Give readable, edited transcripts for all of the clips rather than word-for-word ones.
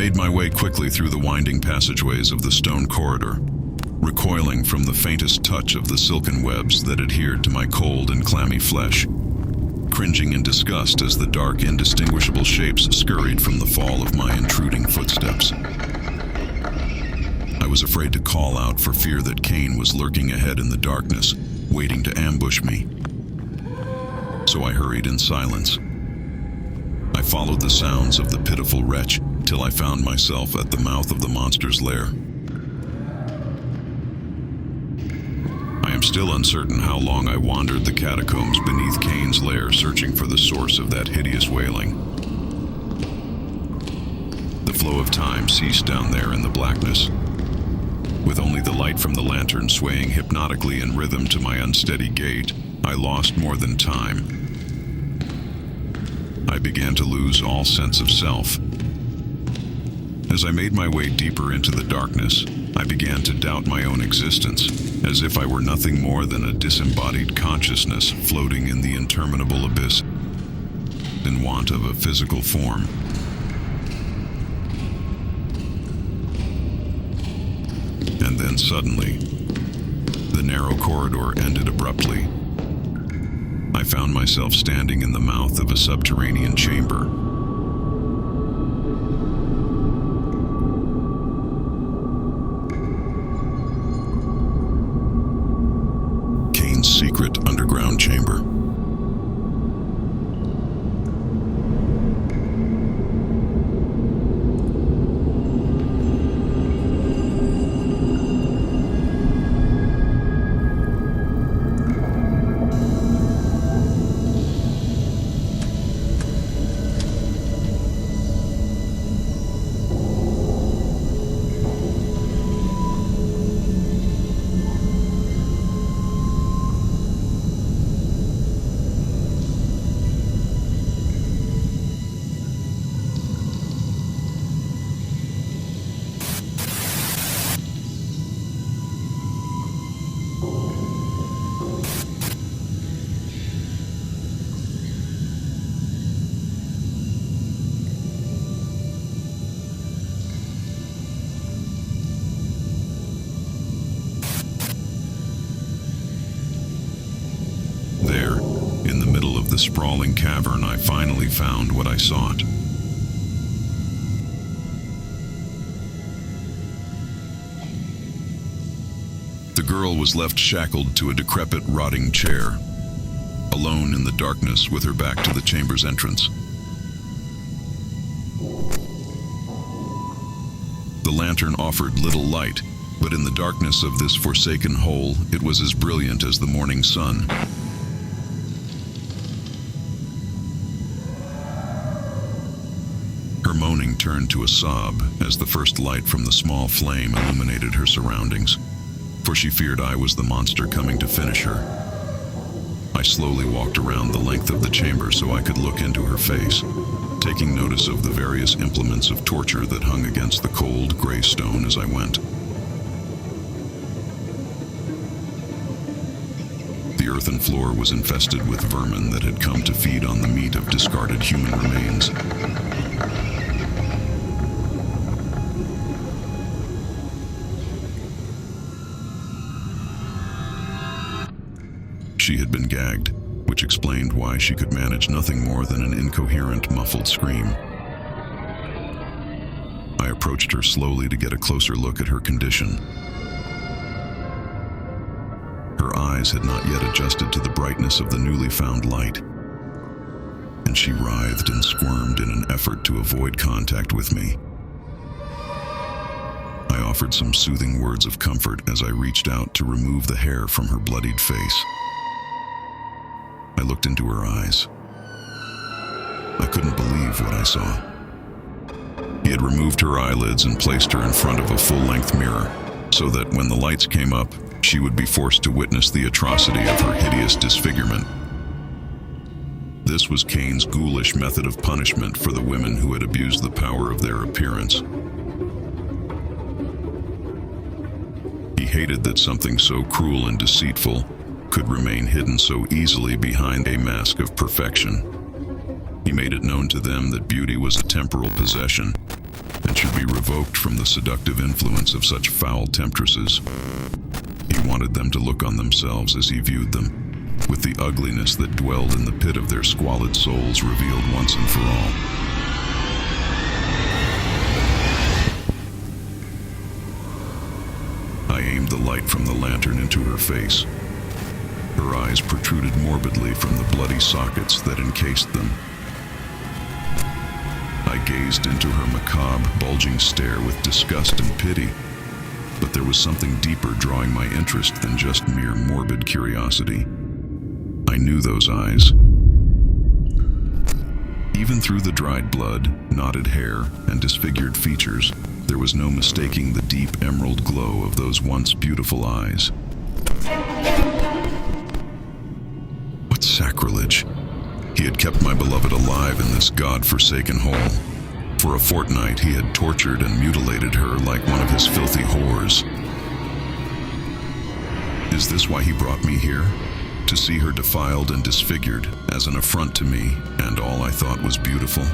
made my way quickly through the winding passageways of the stone corridor, recoiling from the faintest touch of the silken webs that adhered to my cold and clammy flesh, cringing in disgust as the dark, indistinguishable shapes scurried from the fall of my intruding footsteps. I was afraid to call out for fear that Cain was lurking ahead in the darkness, waiting to ambush me. So I hurried in silence. I followed the sounds of the pitiful wretch till I found myself at the mouth of the monster's lair. I am still uncertain how long I wandered the catacombs beneath Cain's lair, searching for the source of that hideous wailing. The flow of time ceased down there in the blackness, with only the light from the lantern swaying hypnotically in rhythm to my unsteady gait. I lost more than time. I began to lose all sense of self. As I made my way deeper into the darkness, I began to doubt my own existence, as if I were nothing more than a disembodied consciousness floating in the interminable abyss in want of a physical form. And then suddenly, the narrow corridor ended abruptly. I found myself standing in the mouth of a subterranean chamber. Cain's secret underground chamber. There, in the middle of the sprawling cavern, I finally found what I sought. The girl was left shackled to a decrepit, rotting chair, alone in the darkness with her back to the chamber's entrance. The lantern offered little light, but in the darkness of this forsaken hole, it was as brilliant as the morning sun. Her moaning turned to a sob as the first light from the small flame illuminated her surroundings, for she feared I was the monster coming to finish her. I slowly walked around the length of the chamber so I could look into her face, taking notice of the various implements of torture that hung against the cold, gray stone as I went. The earthen floor was infested with vermin that had come to feed on the meat of discarded human remains. She had been gagged, which explained why she could manage nothing more than an incoherent, muffled scream. I approached her slowly to get a closer look at her condition. Her eyes had not yet adjusted to the brightness of the newly found light, and she writhed and squirmed in an effort to avoid contact with me. I offered some soothing words of comfort as I reached out to remove the hair from her bloodied face. I looked into her eyes. I couldn't believe what I saw. He had removed her eyelids and placed her in front of a full-length mirror, so that when the lights came up, she would be forced to witness the atrocity of her hideous disfigurement. This was Cain's ghoulish method of punishment for the women who had abused the power of their appearance. He hated that something so cruel and deceitful could remain hidden so easily behind a mask of perfection. He made it known to them that beauty was a temporal possession, and and should be revoked from the seductive influence of such foul temptresses. He wanted them to look on themselves as he viewed them, with the ugliness that dwelled in the pit of their squalid souls revealed once and for all. I aimed the light from the lantern into her face. Her eyes protruded morbidly from the bloody sockets that encased them. I gazed into her macabre, bulging stare with disgust and pity, but there was something deeper drawing my interest than just mere morbid curiosity. I knew those eyes. Even through the dried blood, knotted hair, and disfigured features, there was no mistaking the deep emerald glow of those once beautiful eyes. What sacrilege! He had kept my beloved alive in this god-forsaken hole. For a fortnight, he had tortured and mutilated her like one of his filthy whores. Is this why he brought me here? To see her defiled and disfigured as an affront to me and all I thought was beautiful?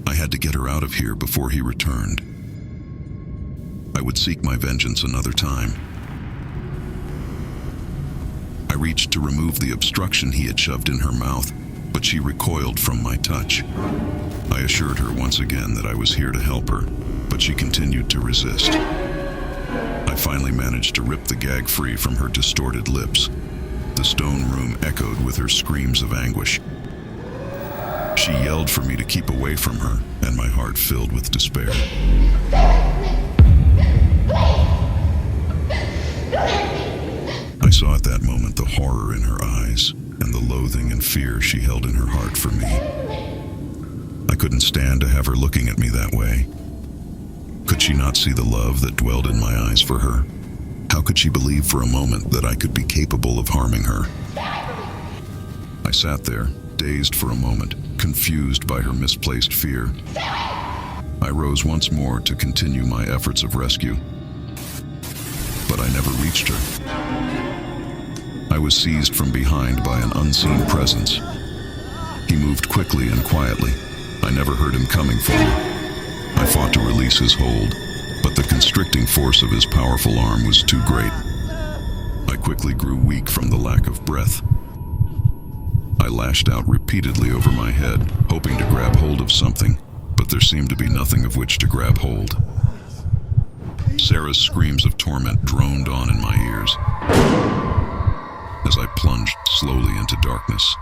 I had to get her out of here before he returned. I would seek my vengeance another time. I reached to remove the obstruction he had shoved in her mouth, but she recoiled from my touch. I assured her once again that I was here to help her, but she continued to resist. I finally managed to rip the gag free from her distorted lips. The stone room echoed with her screams of anguish. She yelled for me to keep away from her, and my heart filled with despair. I saw at that moment the horror in her eyes and the loathing and fear she held in her heart for me. I couldn't stand to have her looking at me that way. Could she not see the love that dwelled in my eyes for her? How could she believe for a moment that I could be capable of harming her? I sat there, dazed for a moment, confused by her misplaced fear. I rose once more to continue my efforts of rescue, but I never reached her. I was seized from behind by an unseen presence. He moved quickly and quietly. I never heard him coming for me. I fought to release his hold, but the constricting force of his powerful arm was too great. I quickly grew weak from the lack of breath. I lashed out repeatedly over my head, hoping to grab hold of something, but there seemed to be nothing of which to grab hold. Sarah's screams of torment droned on in my ears as I plunged slowly into darkness.